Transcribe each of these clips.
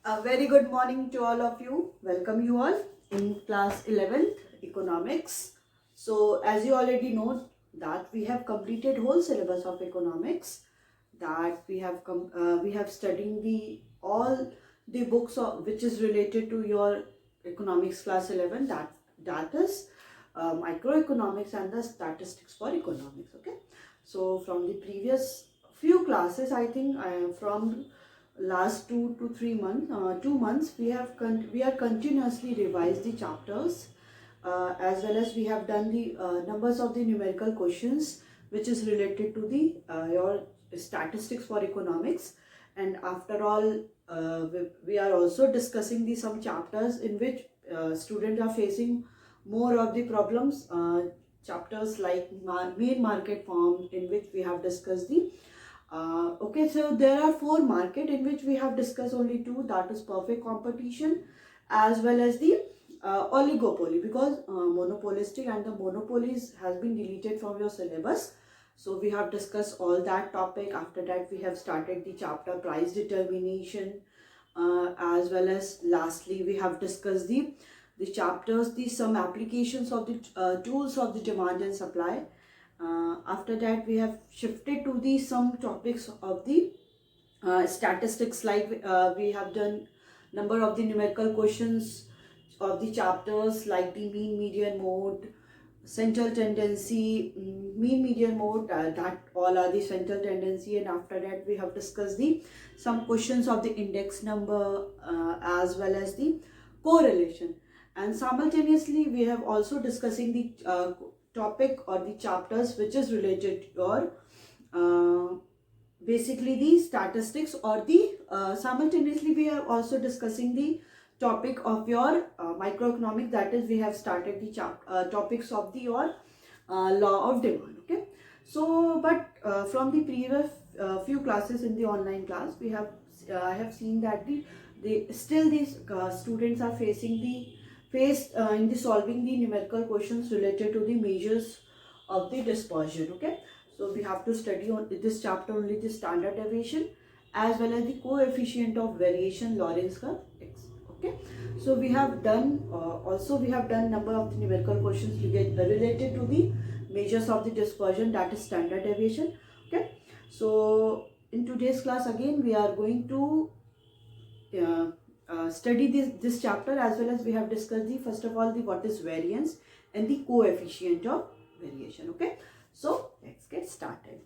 A very good morning to all of you. Welcome you all in class 11th economics. So as you already know that we have completed whole syllabus of economics, that we have studied the all the books of, which is related to your economics class 11, that is microeconomics and the statistics for economics. Okay, so from the previous few classes, I think from last 2 to 3 months, 2 months, we are continuously revised the chapters, as well as we have done the numbers of the numerical questions which is related to the your statistics for economics. And after all, we are also discussing the some chapters in which students are facing more of the problems, chapters like main market form, in which we have discussed the okay, so there are four market in which we have discussed only two, that is perfect competition as well as the oligopoly, because monopolistic and the monopolies has been deleted from your syllabus. So we have discussed all that topic. After that we have started the chapter price determination, as well as lastly we have discussed the chapters, the some applications of the tools of the demand and supply. After that we have shifted to the some topics of the statistics, like we have done number of the numerical questions of the chapters like the mean median mode, central tendency, mean median mode, that all are the central tendency. And after that we have discussed the some questions of the index number, as well as the correlation. And simultaneously we have also discussing the topic or the chapters which is related to your basically the statistics, or the simultaneously we are also discussing the topic of your microeconomic, that is we have started the topics of the your law of demand. Okay, so but from the previous few classes in the online class, we have I have seen that the still these students are facing the in the solving the numerical questions related to the measures of the dispersion. Okay, so we have to study on this chapter only the standard deviation as well as the coefficient of variation Lorentz curve. Okay, so we have done also we have done number of the numerical questions related to the measures of the dispersion, that is standard deviation. Okay, so in today's class again we are going to study this chapter, as well as we have discussed the first of all the what is variance and the coefficient of variation. Okay, so let's get started.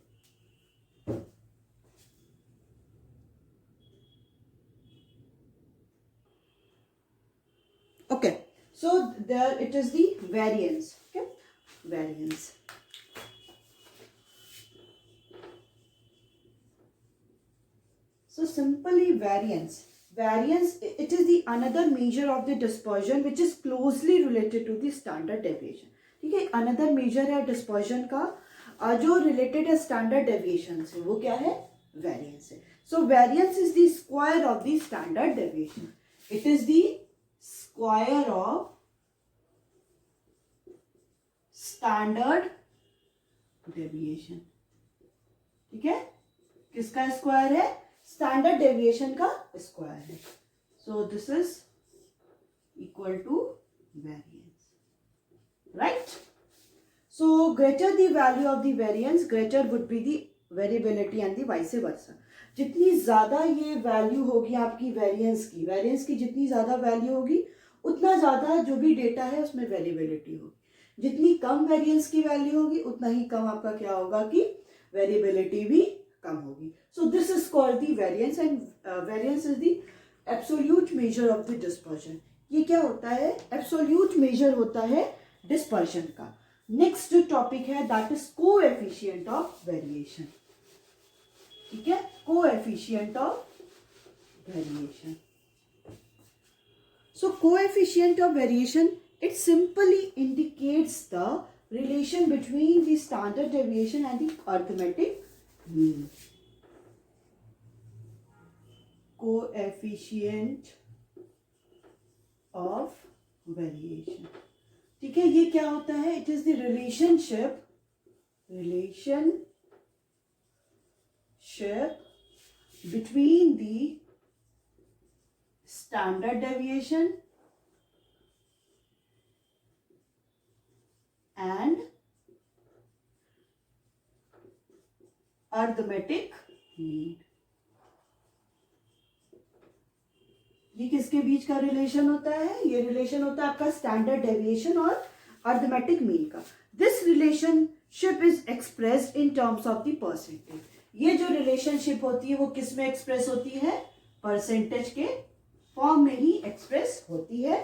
Okay, so there it is the variance. Okay, variance. So simply variance. Variance, it is the another measure of the dispersion which is closely related to the standard deviation. ठीक है, another measure है dispersion का जो related है standard deviation से, वो क्या है? Variance है. So variance is the square of the standard deviation. It is the square of standard deviation. ठीक है, किसका स्क्वायर है? स्टैंडर्ड डेविएशन का स्क्वायर है. So this is equal to variance, right? So greater the value of the variance, greater would be the variability and the vice versa. जितनी ज्यादा ये value होगी आपकी वेरिएंस की जितनी ज्यादा वैल्यू होगी उतना ज्यादा जो भी डेटा है उसमें वेरिएबिलिटी होगी. जितनी कम वेरिएंस की वैल्यू होगी उतना ही कम आपका क्या होगा कि वेरिएबिलिटी भी कम होगी. सो this is called the variance, and variance is the absolute major of the dispersion. ये क्या होता है? एब्सोल्यूट मेजर होता है डिस्पर्शन का. नेक्स्ट टॉपिक है that is coefficient of variation. ठीक है, coefficient of variation. So coefficient of variation, it simply indicates the relation between the standard deviation and the arithmetic mean. Coefficient of variation. ठीक है, ये क्या होता है? It is the relationship between the standard deviation and arithmetic mean. ये किसके बीच का relation होता है? ये रिलेशन होता है आपका स्टैंडर्ड डेविएशन और अर्थमेटिक मीन का. This relationship is expressed in terms of the percentage. ये जो रिलेशनशिप होती है वो किस में एक्सप्रेस होती है? परसेंटेज के फॉर्म में ही एक्सप्रेस होती है.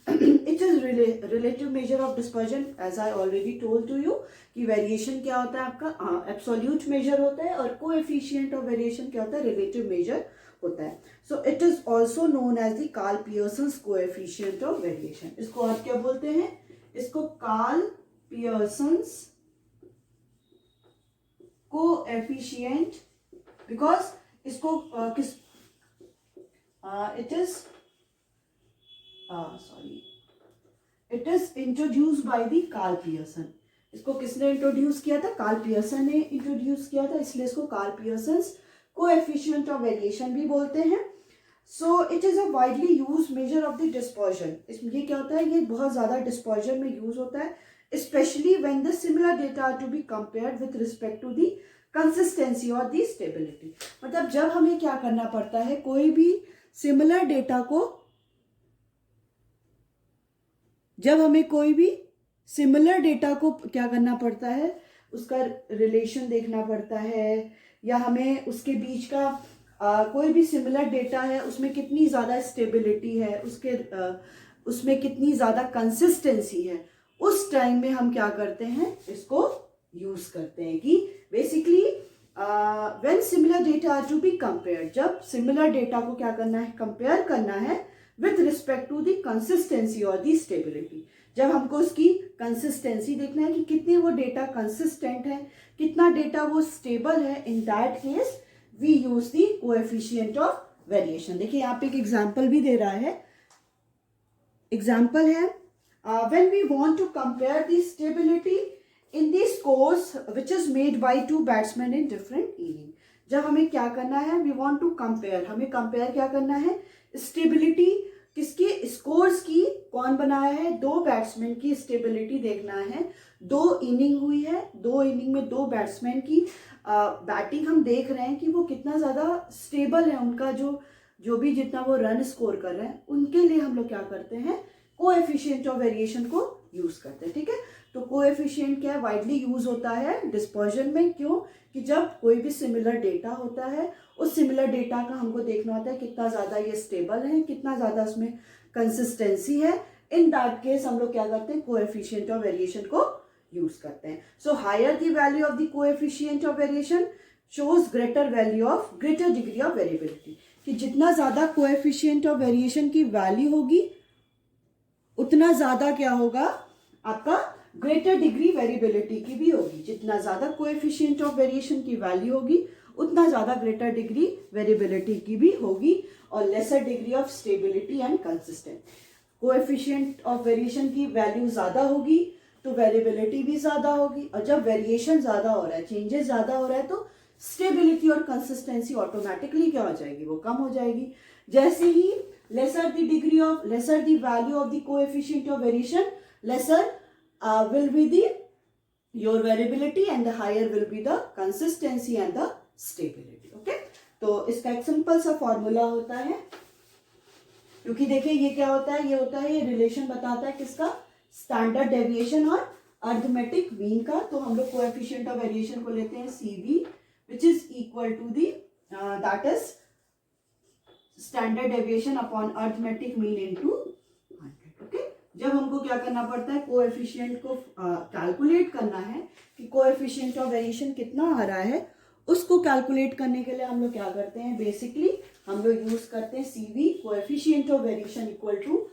It is relative measure of dispersion. As I already told to you कि वेरिएशन क्या होता है आपका? एब्सोल्यूट मेजर होता है और कोएफिशिएंट ऑफ वेरिएशन क्या होता है? रिलेटिव मेजर होता है. So it is also known as the Karl Pearson's coefficient of variation. इसको और क्या बोलते हैं? इसको कार्ल पियर्सन्स कोएफिशिएंट, बिकॉज इसको किस it is introduce by the Karl Pearson. इसको किसने इंट्रोड्यूस किया था? कार्ल पियर्सन ने इंट्रोड्यूस किया था, इसलिए इसको Karl Pearson's coefficient of variation भी बोलते हैं. So it is a widely use measure of the dispersion. इसमें ये क्या होता है? ये बहुत ज्यादा डिस्पर्जन में यूज होता है, specially when the similar data are to be compared with respect to the consistency और द स्टेबिलिटी. मतलब जब हमें क्या करना पड़ता है, कोई भी सिमिलर डेटा को, जब हमें कोई भी सिमिलर डेटा को क्या करना पड़ता है, उसका रिलेशन देखना पड़ता है, या हमें उसके बीच का कोई भी सिमिलर डेटा है उसमें कितनी ज़्यादा स्टेबिलिटी है, उसमें कितनी ज़्यादा कंसिस्टेंसी है, उस टाइम में हम क्या करते हैं? इसको यूज़ करते हैं कि basically when similar data are to be compared. जब सिमिलर डेटा को क्या करना है? कंपेयर करना है with respect to the consistency और द स्टेबिलिटी. जब हमको उसकी कंसिस्टेंसी देखना है कि कितने वो डेटा कंसिस्टेंट है, कितना डेटा वो स्टेबल है, in that case we use the coefficient of variation. देखिए यहाँ पे एक एग्जांपल भी दे रहा है. एग्जांपल है when we want to compare the stability in the scores which is made by two batsman in different inning. जब हमें क्या करना है? We want to compare. हमें कंपेयर क्या करना है? स्टेबिलिटी किसकी? स्कोर्स की. कौन बनाया है? दो बैट्समैन की स्टेबिलिटी देखना है. दो इनिंग हुई है, दो इनिंग में दो बैट्समैन की बैटिंग हम देख रहे हैं कि वो कितना ज़्यादा स्टेबल है, उनका जो भी जितना वो रन स्कोर कर रहे हैं, उनके लिए हम लोग क्या करते हैं? कोएफिशिएंट ऑफ वेरिएशन को यूज़ करते हैं. ठीक है, तो कोएफिशिएंट क्या है? वाइडली यूज होता है डिस्पर्जन में. क्यों? कि जब कोई भी सिमिलर डेटा होता है, उस सिमिलर डेटा का हमको देखना होता है कितना ज़्यादा ये स्टेबल है, कितना ज़्यादा उसमें कंसिस्टेंसी है. इन दैट केस हम लोग क्या करते हैं? कोएफिशिएंट ऑफ वेरिएशन को यूज करते हैं. So higher the value of the coefficient of variation shows greater degree of variability. कि जितना ज़्यादा कोएफिशिएंट ऑफ वेरिएशन की वैल्यू होगी, उतना ज़्यादा क्या होगा? आपका ग्रेटर डिग्री वेरिएबिलिटी की भी होगी. जितना ज़्यादा कोएफिशिएंट ऑफ वेरिएशन की वैल्यू होगी, उतना ज़्यादा ग्रेटर डिग्री वेरिएबिलिटी की भी होगी, और lesser degree of stability and consistent. Coefficient of variation की वैल्यू ज़्यादा होगी तो वेरिएबिलिटी भी ज़्यादा होगी, और जब वेरिएशन ज़्यादा हो रहा है, चेंजेस ज़्यादा हो रहा है, तो स्टेबिलिटी और कंसिस्टेंसी ऑटोमेटिकली क्या हो जाएगी? वो कम हो जाएगी. जैसे ही lesser the value of the coefficient of variation, lesser will be your variability and the higher will be the consistency and the stability. Okay, तो इसका एक सिंपल सा फॉर्मूला होता है. क्योंकि देखिए ये क्या होता है? ये होता है, ये रिलेशन बताता है किसका? स्टैंडर्ड डेविएशन और अर्थमेटिक मीन का. तो हम लोग कोएफिशिएंट ऑफ वेरिएशन को लेते हैं CV, which is equal to the that is standard deviation upon arithmetic mean into 100. Okay, जब हमको क्या करना पड़ता है? कोएफिशिएंट को कैलकुलेट करना है कि कोएफिशिएंट ऑफ वेरिएशन कितना आ रहा है. उसको कैलकुलेट करने के लिए हम लोग क्या करते हैं? बेसिकली हम लोग यूज करते हैं CV, coefficient of variation equal to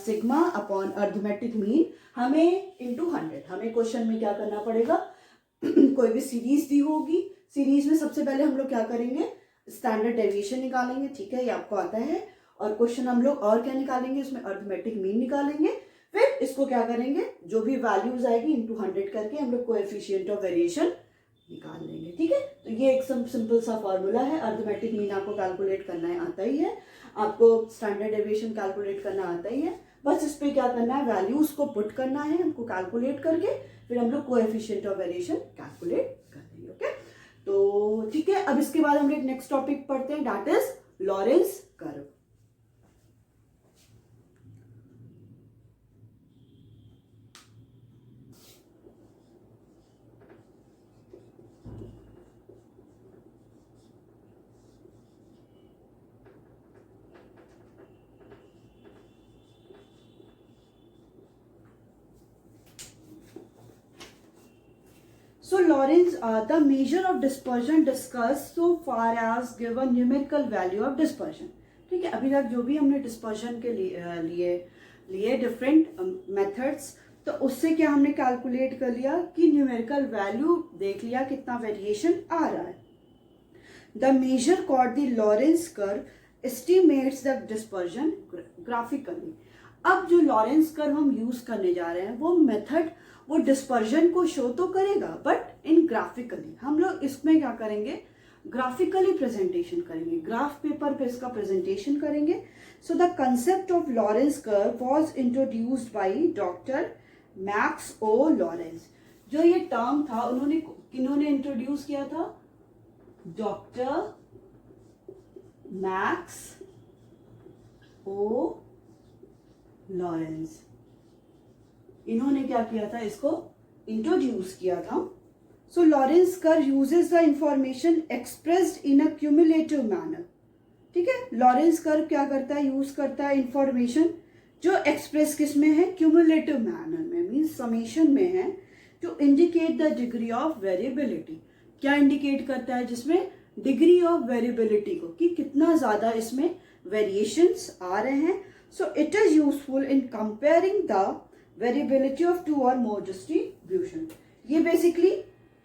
sigma upon arithmetic mean. हमें इनटू 100. हमें क्वेश्चन में क्या करना पड़ेगा? कोई भी सीरीज दी होगी, सीरीज में सबसे पहले हम लोग क्या करेंगे? स्टैंडर्ड डेविएशन निकालेंगे. ठीक है, ये आपको आता है. और क्वेश्चन हम लोग और क्या निकालेंगे? उसमें अर्थमेटिक मीन निकालेंगे. फिर इसको क्या करेंगे? जो भी वैल्यूज आएगी इनटू 100 करके हम लोग कोएफिशिएंट ऑफ वेरिएशन निकाल लेंगे. ठीक है, तो ये एक सिंपल सा फॉर्मूला है, अर्थमेटिक मीन आपको कैलकुलेट करना है आता ही है, आपको स्टैंडर्ड डेविएशन कैलकुलेट करना आता ही है। बस इस पे क्या करना है, वैल्यूज को पुट करना है हमको कैलकुलेट करके, फिर हम लोग कोएफिशिएंट ऑफ वेरिएशन कैलकुलेट कर देंगे। ओके, तो ठीक है, अब इसके बाद हम लोग नेक्स्ट टॉपिक पढ़ते हैं, that is Lawrence curve. So Lorentz, the measure of dispersion discussed so far as given numerical value of dispersion। ठीक है, अभी तक जो भी हमने डिस्पर्जन के लिए डिफरेंट मेथड्स, तो उससे क्या हमने कैलकुलेट कर लिया कि न्यूमेरिकल वैल्यू देख लिया कितना वेरिएशन आ रहा है। The measure called the Lorenz curve estimates the dispersion graphically. अब जो लॉरेंस कर्व हम यूज करने जा रहे हैं वो मेथड वो डिस्पर्जन को शो तो करेगा, बट इन ग्राफिकली। हम लोग इसमें क्या करेंगे, ग्राफिकली प्रेजेंटेशन करेंगे, ग्राफ पेपर पे इसका प्रेजेंटेशन करेंगे। So the concept of Lorenz curve was introduced by doctor Max O Lorenz. जो ये टर्म था इन्होंने इंट्रोड्यूस किया था, डॉक्टर मैक्स ओ लॉरेंस। इन्होंने क्या किया था, इसको इंट्रोड्यूस किया था। So Lorenz curve uses the information expressed in a cumulative manner. ठीक है, लॉरेंस कर्व क्या करता है, यूज करता है इंफॉर्मेशन जो एक्सप्रेस किस में है, क्यूमुलेटिव मैनर में, मीन्स समेशन में है, to indicate the degree of variability. क्या इंडिकेट करता है, जिसमें डिग्री ऑफ वेरिएबिलिटी को, कि कितना ज्यादा इसमें वेरिएशंस आ रहे हैं। So it is useful in comparing the variability of two और मोर डिस्ट्रीब्यूशन। ये बेसिकली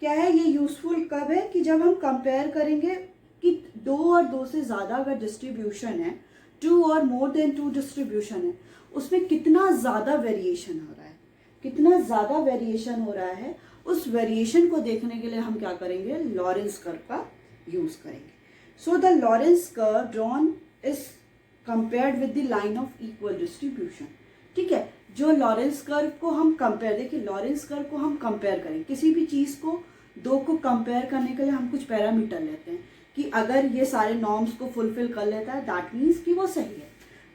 क्या है, ये यूजफुल कब है, कि जब हम कंपेयर करेंगे कि 2 और 2 से ज्यादा अगर डिस्ट्रीब्यूशन है, 2 और मोर देन 2 डिस्ट्रीब्यूशन है, उसमें कितना ज्यादा वेरिएशन हो रहा है, कितना ज्यादा वेरिएशन हो रहा है, उस वेरिएशन को देखने के लिए हम क्या करेंगे, लॉरेंस कर्व का यूज करेंगे। So the Lorenz curve drawn is compared with the line of equal distribution. ठीक है, जो लॉरेंस कर्व को हम कंपेयर, देखिए लॉरेंस कर्व को हम कंपेयर करें, किसी भी चीज को 2 को कंपेयर करने के लिए हम कुछ पैरामीटर लेते हैं कि अगर ये सारे नॉर्म्स को फुलफिल कर लेता है दैट मीन्स कि वो सही है।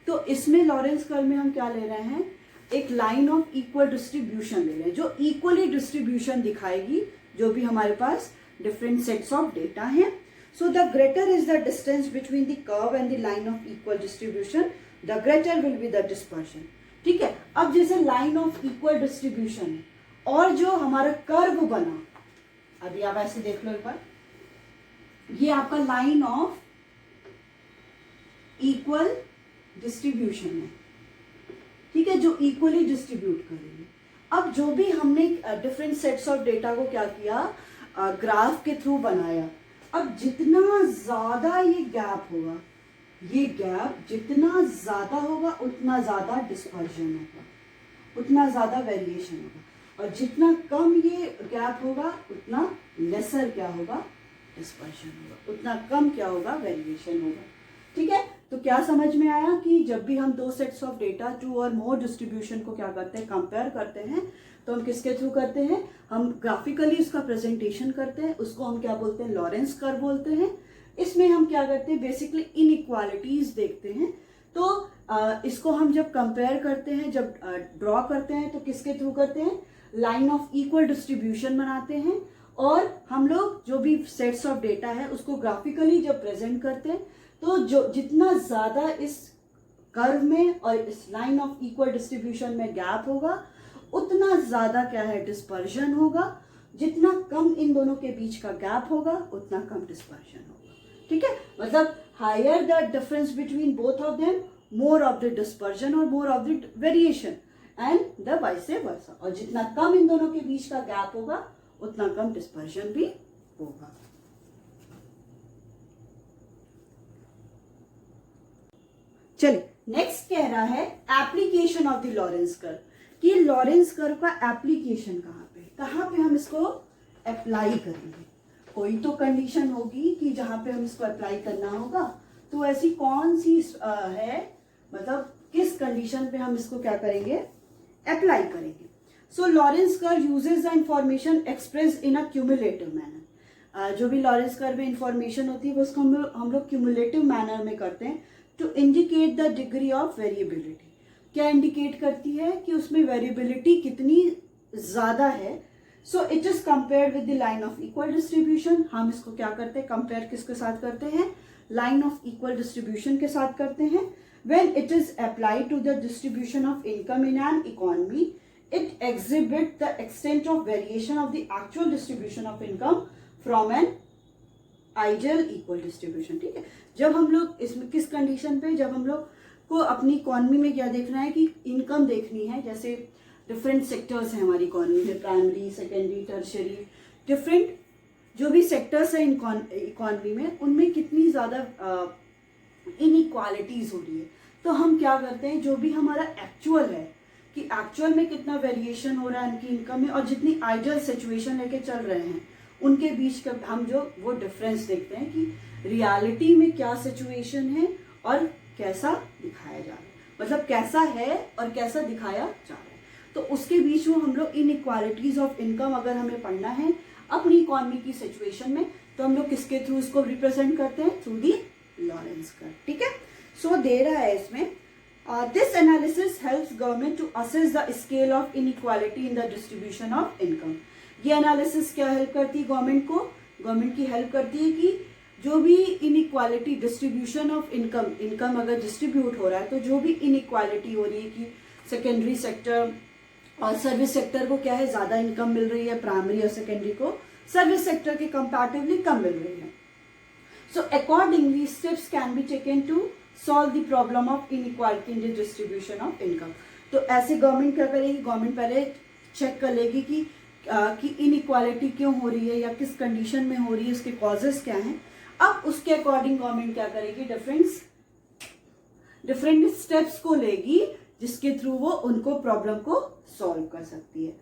तो इसमें लॉरेंस कर्व में हम क्या ले रहे हैं, एक लाइन ऑफ इक्वल डिस्ट्रीब्यूशन ले रहे हैं, जो इक्वली डिस्ट्रीब्यूशन दिखाएगी जो भी हमारे पास डिफरेंट सेट्स ऑफ डेटा हैं। So the greater is the distance between the curve and the line of equal distribution, the greater will be the dispersion. ठीक है, अब जैसे लाइन ऑफ इक्वल डिस्ट्रीब्यूशन है और जो हमारा कर्व बना, अभी आप ऐसे देख लो एक बार, ये आपका लाइन ऑफ इक्वल डिस्ट्रीब्यूशन है। ठीक है, जो इक्वली डिस्ट्रीब्यूट करेंगे। अब जो भी हमने डिफरेंट सेट्स ऑफ डेटा को क्या किया, ग्राफ के थ्रू बनाया। अब जितना ज्यादा ये गैप होगा, ये गैप जितना ज्यादा होगा उतना ज्यादा डिस्पर्जन होगा, उतना ज्यादा वेरिएशन होगा, और जितना कम ये गैप होगा उतना लेसर क्या होगा, डिस्पर्जन होगा, उतना कम क्या होगा, वेरिएशन होगा। ठीक है, तो क्या समझ में आया कि जब भी हम 2 सेट्स ऑफ डेटा 2 और मोर डिस्ट्रीब्यूशन को क्या करते हैं, कंपेयर करते हैं, तो हम किसके थ्रू करते हैं, हम ग्राफिकली उसका प्रेजेंटेशन करते हैं, उसको हम क्या बोलते हैं, लॉरेंस कर्व बोलते हैं। इसमें हम क्या करते हैं, बेसिकली इनइक्वालिटीज देखते हैं। तो इसको हम जब कंपेयर करते हैं, जब ड्रॉ करते हैं, तो किसके थ्रू करते हैं, लाइन ऑफ इक्वल डिस्ट्रीब्यूशन बनाते हैं, और हम लोग जो भी सेट्स ऑफ डेटा है उसको ग्राफिकली जब प्रेजेंट करते हैं, तो जो जितना ज्यादा इस कर्व में और इस लाइन ऑफ इक्वल डिस्ट्रीब्यूशन में गैप होगा, उतना ज्यादा क्या है, डिस्पर्जन होगा। जितना कम इन दोनों के बीच का गैप होगा उतना कम डिस्पर्जन होगा। ठीक है, मतलब higher the difference between both of them, more of the dispersion और more of the variation, and the vice versa. और जितना कम इन दोनों के बीच का गैप होगा उतना कम डिस्पर्जन भी होगा। चलिए नेक्स्ट कह रहा है application of the Lorenz curve, कि लॉरेंस कर्व का एप्लीकेशन कहाँ पे हम इसको अप्लाई करेंगे। कोई तो कंडीशन होगी कि जहाँ पे हम इसको अप्लाई करना होगा। तो ऐसी कौन सी है, मतलब किस कंडीशन पे हम इसको क्या करेंगे, अप्लाई करेंगे। So Lorenz curve uses the information express in a cumulative manner. जो भी लॉरेंस कर्व में इंफॉर्मेशन होती है वो उसको हम लोग क्यूमुलेटिव मैनर में करते हैं to indicate the degree of variability. क्या इंडिकेट करती है कि उसमें वेरिएबिलिटी कितनी ज्यादा है। So it is compared with the line of equal distribution. हम इसको क्या करते हैं, कंपेयर किसके साथ करते हैं, लाइन ऑफ इक्वल डिस्ट्रीब्यूशन के साथ करते हैं। When it is applied to the distribution of income in an economy, it exhibit the extent of variation of the actual distribution of income from an ideal equal distribution. ठीक है, जब हम लोग इसमें किस कंडीशन पे, जब हम लोग को अपनी इकोनॉमी में क्या देखना है कि इनकम देखनी है। जैसे डिफरेंट सेक्टर्स हैं हमारी इकोनॉमी में, प्राइमरी, सेकेंडरी, टर्शरी, डिफरेंट जो भी सेक्टर्स हैं इकोनॉमी में, उनमें कितनी ज़्यादा इनइक्वालिटीज हो रही है। तो हम क्या करते हैं, जो भी हमारा एक्चुअल है कि एक्चुअल में कितना वेरिएशन हो रहा है उनकी इनकम में, और जितनी आइडियल सिचुएशन लेके चल रहे हैं उनके बीच का हम जो वो डिफरेंस देखते हैं कि रियलिटी में क्या सिचुएशन है और कैसा दिखाया जा रहा है, मतलब कैसा है और कैसा दिखाया जा रहा है। तो उसके बीच में हम लोग इनइक्वालिटीज ऑफ इनकम अगर हमें पढ़ना है अपनी इकोनॉमी की सिचुएशन में, तो हम लोग किसके थ्रू इसको रिप्रेजेंट करते हैं, थ्रू दी लॉरेंस कर्व। ठीक है, सो दे रहा है इसमें this analysis helps government to assess the scale of inequality in the distribution of income. ये एनालिसिस क्या हेल्प करती है गवर्नमेंट को, गवर्नमेंट की हेल्प करती है कि जो भी इनइक्वालिटी डिस्ट्रीब्यूशन ऑफ इनकम अगर डिस्ट्रीब्यूट हो रहा है, तो जो भी इनइक्वालिटी हो रही है कि सेकेंडरी सेक्टर और सर्विस सेक्टर को क्या है ज्यादा इनकम मिल रही है, प्राइमरी और सेकेंडरी को सर्विस सेक्टर के कंपैरेटिवली कम मिल रही है। So accordingly steps can be taken to solve the problem of inequality in the distribution of income. तो ऐसे गवर्नमेंट क्या करेगी, गवर्नमेंट पहले चेक कर लेगी कि इनइक्वालिटी क्यों हो रही है या किस कंडीशन में हो रही है, उसके कॉजेस क्या हैं। अब उसके अकॉर्डिंग गवर्नमेंट क्या करेगी, डिफरेंट स्टेप्स को लेगी जिसके थ्रू वो उनको प्रॉब्लम को सॉल्व कर सकती है।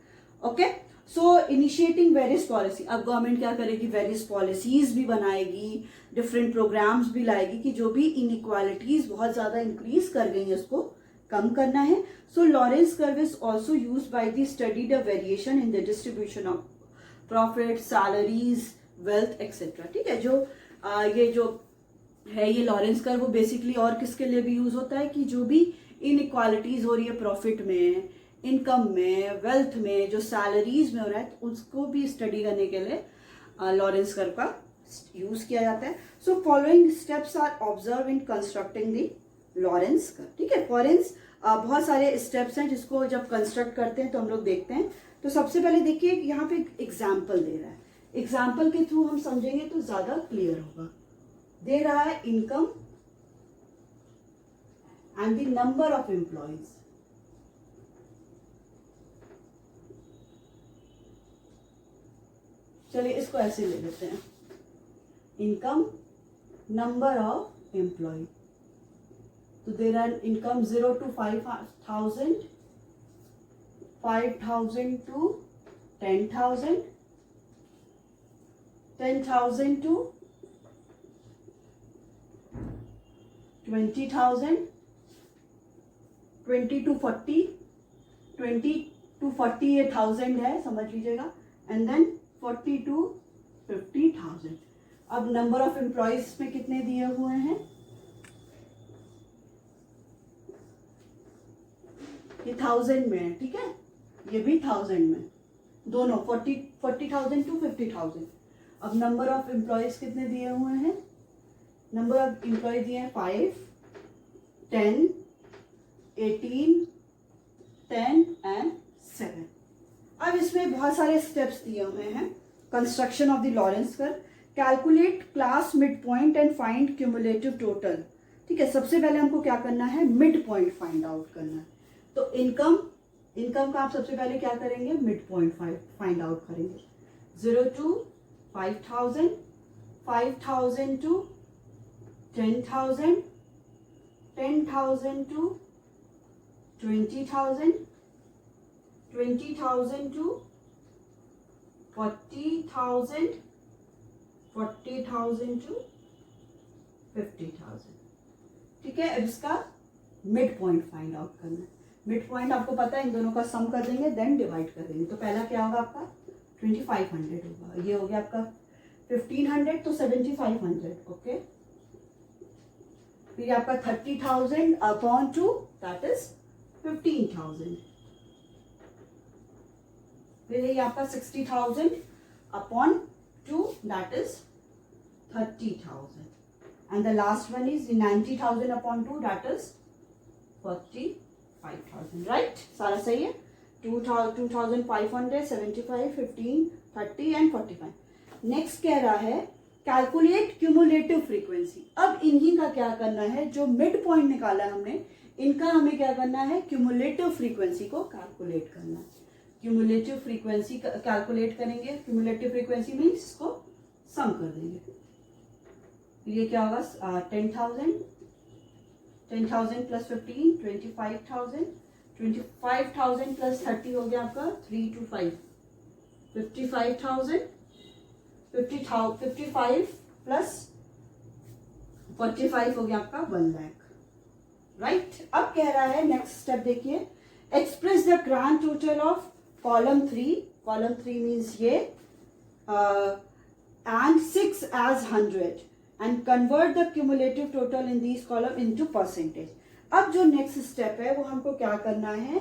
ओके, सो इनिशिएटिंग वेरियस पॉलिसी। अब गवर्नमेंट क्या करेगी, वेरियस पॉलिसीज भी बनाएगी, डिफरेंट प्रोग्राम्स भी लाएगी कि जो भी इनइक्वालिटीज बहुत ज्यादा इंक्रीज कर गई है उसको कम करना है। So Lorenz curve is also use by the study the variation in the distribution of profit, salaries, wealth etcetera. ठीक है, जो ये जो है ये लॉरेंस कर्व वो बेसिकली और किसके लिए भी यूज होता है कि जो भी इनइक्वालिटीज हो रही है प्रॉफिट में, इनकम में, वेल्थ में, जो सैलरीज में हो रहा है, तो उसको भी स्टडी करने के लिए लॉरेंस कर्व का यूज किया जाता है। So following steps are observe in constructing the Lorenz curve. ठीक है, फॉरेंस बहुत सारे स्टेप्स हैं जिसको जब कंस्ट्रक्ट करते हैं तो हम लोग देखते हैं। तो सबसे पहले देखिए यहाँ पे एग्जाम्पल दे रहा है, एग्जाम्पल के थ्रू हम समझेंगे तो ज्यादा क्लियर होगा। दे रहा है income and the number of employees. चलिए इसको ऐसे ले लेते हैं, इनकम, नंबर ऑफ एम्प्लॉय। तो दे रहा है income 0 to 5,000, 5,000 to 10,000, 10,000 to 20,000, 20 to 40, 20 to 40 ये 1000 है समझ लीजिएगा, एंड देन 40 to 50,000। अब नंबर ऑफ एम्प्लॉयज में कितने दिए हुए हैं, ये 1000 में है। ठीक है, ये भी 1000 में, दोनों 40,000 to 50,000। अब नंबर ऑफ एम्प्लॉयज कितने दिए हुए हैं, नंबर ऑफ एम्प्लॉय दिए हैं 5, 10, 18, 10 एंड 7। अब इसमें बहुत सारे स्टेप्स दिए हुए हैं। Construction of the Lorenz curve, calculate class mid point and find cumulative total. ठीक है, सबसे पहले हमको क्या करना है, मिड पॉइंट फाइंड आउट करना है। तो इनकम का आप सबसे पहले क्या करेंगे, मिड पॉइंट फाइंड आउट करेंगे। 0 to 5,000, 5,000 to 10,000, 10,000 to 20,000, 20,000 to 40,000, 40,000 to 50,000। ठीक है, अब इसका मिड पॉइंट फाइंड आउट करना है। मिड पॉइंट आपको पता है, इन दोनों का सम कर देंगे देन डिवाइड कर देंगे। तो पहला क्या होगा आपका 2500 होगा, ये हो गया आपका 1500 तो 7500। ओके, फिर आपका 30,000 अपॉन 2 दैट इज 15,000। फिर ये आपका 60,000 upon 2 that is 30,000 and the last one is 90,000 upon 2 that is 45,000। Right, सारा सही है। 2,500, 75, 15, 30 एंड 45। नेक्स्ट कह रहा है कैलकुलेट क्यूमुलेटिव फ्रीक्वेंसी। अब इन्हीं का क्या करना है, जो मिड पॉइंट निकाला है हमने, इनका हमें क्या करना है, क्यूमुलेटिव फ्रीक्वेंसी को कैलकुलेट करना है। क्यूमुलेटिव फ्रीक्वेंसी कैलकुलेट करेंगे। क्यूमुलेटिव फ्रीक्वेंसी मीन्स इसको सम कर देंगे। ये क्या होगा 10,000 प्लस 15 25,000, 25,000 प्लस 30 हो गया आपका 3 to 5 55,000, 55 प्लस 45 हो गया आपका 1 लाख। राइट, अब कह रहा है नेक्स्ट स्टेप देखिए, express the grand total of column 3। Column 3 means ये and 6 as 100 and convert the cumulative total in these column into percentage। अब जो नेक्स्ट स्टेप है वो हमको क्या करना है,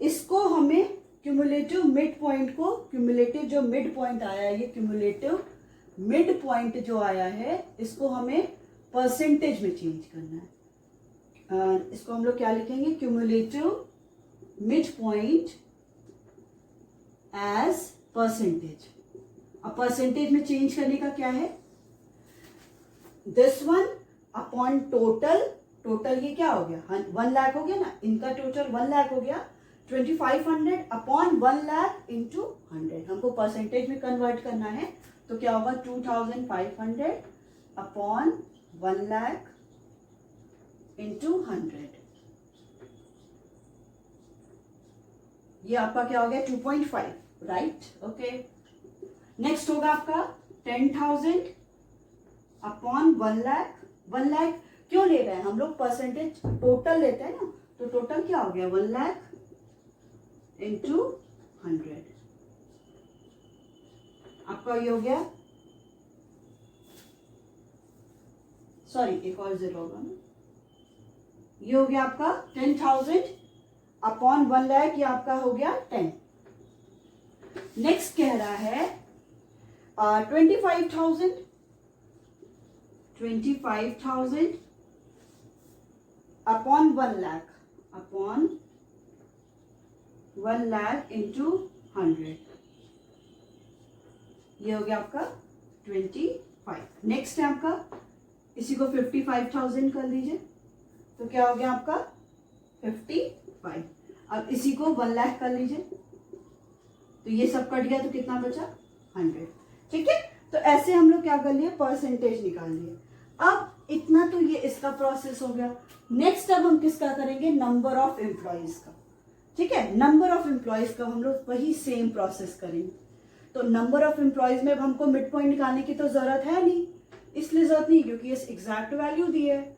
इसको हमें क्यूमुलेटिव मिड पॉइंट को, क्यूमुलेटिव जो मिड पॉइंट आया है, ये क्यूमुलेटिव मिड पॉइंट जो आया है, इसको हमें परसेंटेज में चेंज करना है। इसको हम लोग क्या लिखेंगे, cumulative mid point as percentage. अब परसेंटेज में चेंज करने का क्या है, this one upon total. Total ये क्या हो गया 1 लाख हो गया ना, इनका टोटल 1 लाख हो गया। 2500 अपॉन 1 लाख इंटू 100 हमको परसेंटेज में कन्वर्ट करना है। तो क्या होगा 2500 अपॉन 1 लाख इंटू 100। ये आपका क्या हो गया 2.5। Right, okay. नेक्स्ट होगा आपका 10,000 अपॉन 1 लाख। 1 लाख क्यों ले रहे हैं हम लोग, परसेंटेज टोटल लेते हैं ना, तो टोटल क्या हो गया 1 लाख इंटू 100। आपका ये हो गया, सॉरी एक और जीरो होगा ना, ये हो गया आपका 10,000 अपॉन 1 लाख, ये आपका हो गया 10। नेक्स्ट कह रहा है 25,000 upon 1 lakh, upon 1 lakh into 100, ये हो गया आपका 25। नेक्स्ट है आपका, इसी को 55,000 कर लीजिए, तो क्या हो गया आपका 55। अब इसी को 1 लाख कर लीजिए, तो ये सब कट गया, तो कितना बचा 100। ठीक है, तो ऐसे हम लोग क्या कर लिए, परसेंटेज निकाल लिए। अब इतना तो ये इसका प्रोसेस हो गया। नेक्स्ट अब हम किसका करेंगे, नंबर ऑफ एम्प्लॉइज का। ठीक है, नंबर ऑफ एम्प्लॉइज का हम लोग वही सेम प्रोसेस करेंगे। तो नंबर ऑफ एम्प्लॉइज में अब हमको मिड पॉइंट निकालने की तो जरूरत है नहीं, इसलिए जरूरत नहीं, क्योंकि ये एग्जैक्ट वैल्यू दी है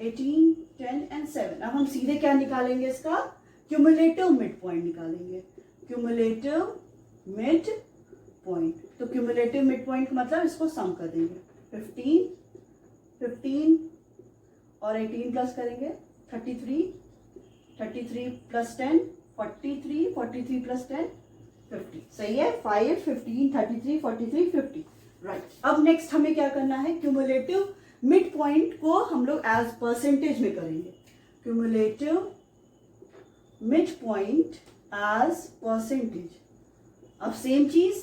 18, 10 एंड 7। अब हम सीधे क्या निकालेंगे, इसका क्यूमुलेटिव मिड पॉइंट निकालेंगे। क्यूमुलेटिव मिड पॉइंट, तो क्यूमुलेटिव मिड पॉइंट का मतलब इसको सम कर देंगे। 15 और 18 प्लस करेंगे 33 प्लस 10 43 प्लस 10 50। सही है, 5 15 33 43 50। राइट, अब नेक्स्ट हमें क्या करना है, क्यूमुलेटिव मिड पॉइंट को हम लोग एज परसेंटेज में करेंगे। Cumulative mid point as percentage. अब सेम चीज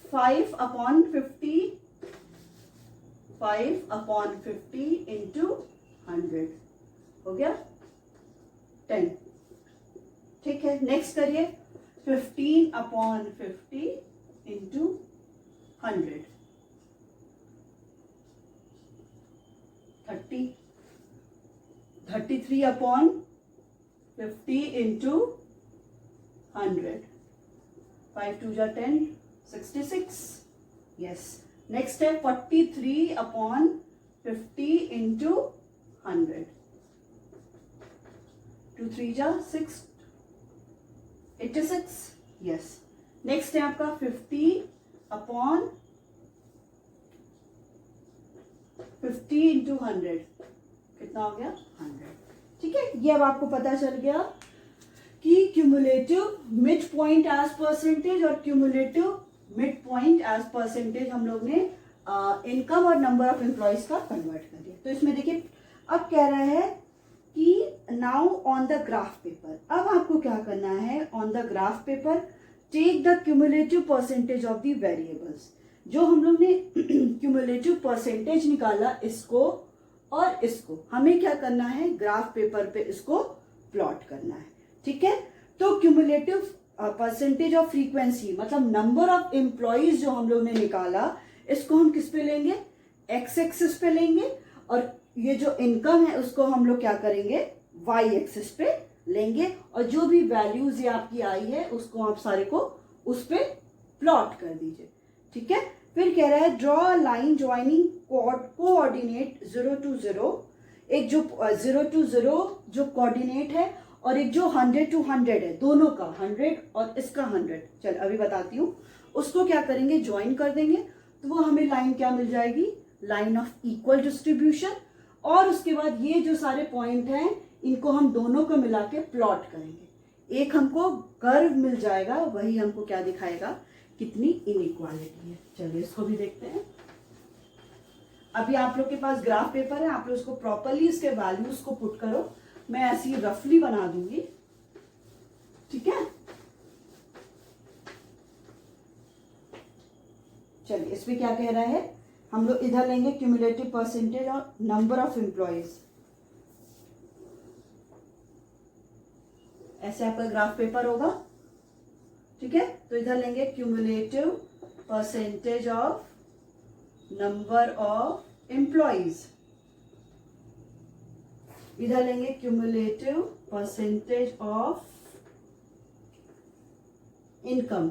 5 अपॉन 50 इंटू 100 हो गया 10। ठीक है, नेक्स्ट करिए 15 अपॉन 50 इंटू 100 30। 33 अपॉन 50 इंटू 100, 5 2 जा 10, 66। यस, नेक्स्ट है 43/50 इंटू 100, 2 3 जा 6, 86, यस। नेक्स्ट है आपका 50/50 इंटू 100, कितना हो गया 100। ठीक है, ये अब आपको पता चल गया कि cumulative mid point as percentage और cumulative mid point as percentage हम लोग ने इनकम और नंबर ऑफ एम्प्लॉयज का कन्वर्ट कर दिया। तो इसमें देखिए अब कह रहा है कि now on the graph paper, अब आपको क्या करना है, on the graph paper take the cumulative percentage of the variables. जो हम लोग ने क्यूमुलेटिव परसेंटेज निकाला इसको और इसको हमें क्या करना है, ग्राफ पेपर पे इसको प्लॉट करना है। ठीक है, तो क्यूमुलेटिव परसेंटेज ऑफ फ्रीक्वेंसी मतलब नंबर ऑफ एम्प्लॉयज जो हम लोग ने निकाला, इसको हम किस पे लेंगे, एक्स एक्सिस पे लेंगे, और ये जो इनकम है उसको हम लोग क्या करेंगे, वाई एक्सिस पे लेंगे, और जो भी वैल्यूज ये आपकी आई है उसको आप सारे को उस पे प्लॉट कर दीजिए। ठीक है, फिर कह रहा है draw line joining coordinate 0 to 0, एक जो 0 to 0 जो कोऑर्डिनेट है और एक जो 100 to 100 है, दोनों का 100 और इसका 100, चल अभी बताती हूँ, उसको क्या करेंगे, ज्वाइन कर देंगे, तो वो हमें लाइन क्या मिल जाएगी, लाइन ऑफ इक्वल डिस्ट्रीब्यूशन। और उसके बाद ये जो सारे पॉइंट हैं इनको हम दोनों को मिला के प्लॉट करेंगे, एक हमको कर्व मिल जाएगा, वही हमको क्या दिखाएगा, कितनी इनइक्वालिटी है। चलिए इसको भी देखते हैं। अभी आप लोग के पास ग्राफ पेपर है, आप लोग इसको प्रॉपरली इसके वैल्यूज को पुट करो, मैं ऐसी रफली बना दूंगी। ठीक है, चलिए इसमें क्या कह रहा है, हम लोग इधर लेंगे क्यूमुलेटिव परसेंटेज और नंबर ऑफ एम्प्लॉयज, ऐसे आपका ग्राफ पेपर होगा। ठीक है, तो इधर लेंगे cumulative percentage of number of employees, इधर लेंगे क्यूमुलेटिव परसेंटेज ऑफ इनकम।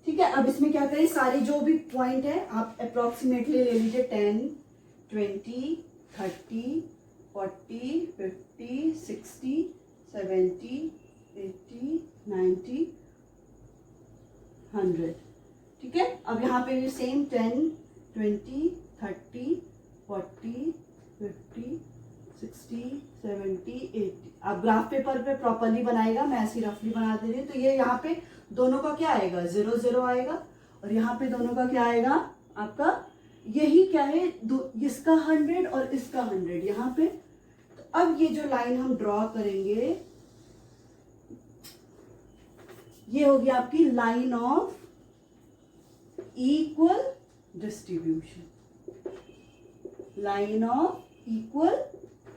ठीक है, अब इसमें क्या करें, सारी जो भी पॉइंट है आप अप्रोक्सीमेटली ले लीजिए, 10, 20, 30, 40, 50, 60, 70, 80, 90, 100। ठीक है, अब यहाँ पे भी सेम 10, 20, 30, 40, 50, 60, 70, 80। आप ग्राफ पेपर पे प्रॉपरली बनाएगा, मैं ऐसी रफली बना दे रही हूँ। तो ये यहाँ पे दोनों का क्या आएगा, 0 0 आएगा, और यहाँ पे दोनों का क्या आएगा आपका, यही क्या है, इसका 100 और इसका 100 यहाँ पे। तो अब ये जो लाइन हम ड्रॉ करेंगे ये होगी आपकी line of equal distribution, line of equal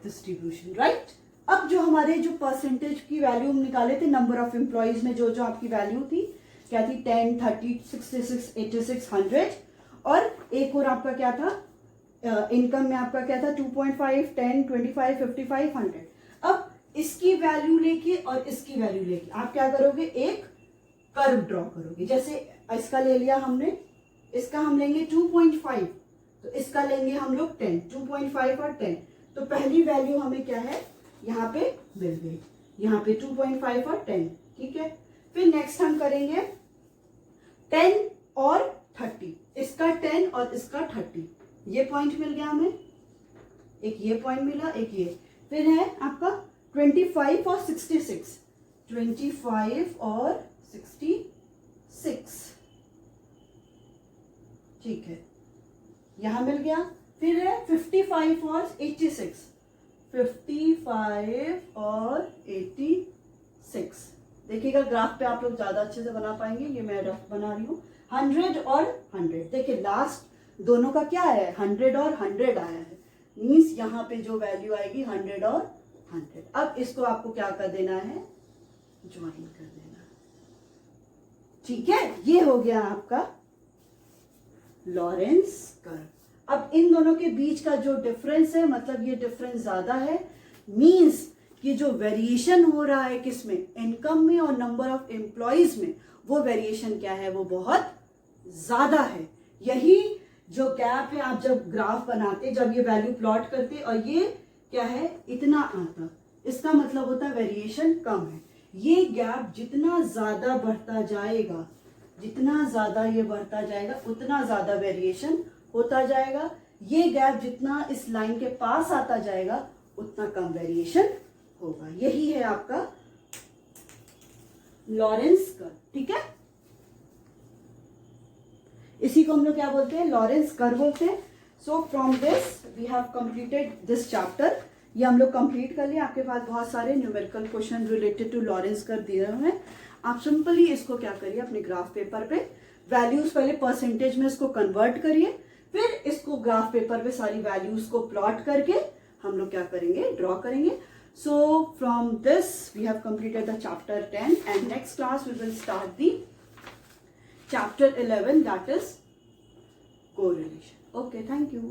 distribution, right. अब जो हमारे जो परसेंटेज की वैल्यू हम निकाले थे नंबर ऑफ एम्प्लॉयज में, जो जो आपकी वैल्यू थी क्या थी, 10, 30, 66, 86, 100, और एक और आपका क्या था, इनकम में आपका क्या था, 2.5, 10, 25, 55, 100। अब इसकी वैल्यू लेके और इसकी वैल्यू लेके आप क्या करोगे, एक कर्व ड्रॉ करोगे। जैसे इसका ले लिया हमने, इसका हम लेंगे 2.5, तो इसका लेंगे हम लोग 10, 2.5 और 10, तो पहली वैल्यू हमें क्या है यहाँ पे मिल गई, यहाँ पे 2.5 और 10। ठीक है, फिर नेक्स्ट हम करेंगे 10 और 30, इसका 10 और इसका 30, ये पॉइंट मिल गया हमें, एक ये पॉइंट मिला, एक ये, फिर है आपका 25 और 66, 25 और 66, ठीक है, यहां मिल गया। फिर है 55 और 86, 55 और 86, देखिएगा ग्राफ पे आप लोग ज्यादा अच्छे से बना पाएंगे, ये मैं रफ बना रही हूँ। 100 और 100, देखिए लास्ट दोनों का क्या है, 100 और 100 आया है, मीन्स यहाँ पे जो वैल्यू आएगी 100 और 100। अब इसको आपको क्या कर देना है, ज्वाइन कर देना है। ठीक है, ये हो गया आपका लॉरेंस कर्व। अब इन दोनों के बीच का जो डिफरेंस है, मतलब ये डिफरेंस ज्यादा है, मींस कि जो वेरिएशन हो रहा है किसमें, इनकम में और नंबर ऑफ एम्प्लॉयज में, वो वेरिएशन क्या है, वो बहुत ज्यादा है। यही जो गैप है आप जब ग्राफ बनाते, जब ये वैल्यू प्लॉट करते और ये क्या है इतना आता, इसका मतलब होता है वेरिएशन कम है। ये गैप जितना ज्यादा बढ़ता जाएगा, जितना ज्यादा ये बढ़ता जाएगा उतना ज्यादा वेरिएशन होता जाएगा। ये गैप जितना इस लाइन के पास आता जाएगा उतना कम वेरिएशन होगा। यही है आपका लॉरेंस कर्व, ठीक है। इसी को हम लोग क्या बोलते हैं, लॉरेंस कर्व बोलते हैं। So from this we have completed this chapter. ये हम लोग कंप्लीट कर लिए। आपके पास बहुत सारे numerical question related to Lorenz curve दिए हुए हैं। आप सिंपली इसको क्या करिए, अपने ग्राफ पेपर पे वैल्यूज पहले परसेंटेज में इसको कन्वर्ट करिए, फिर इसको ग्राफ पेपर पे सारी वैल्यूज को प्लॉट करके हम लोग क्या करेंगे, ड्रॉ करेंगे। So from this we have completed the chapter 10 and next class we will start the chapter 11, that is correlation. Okay, thank you.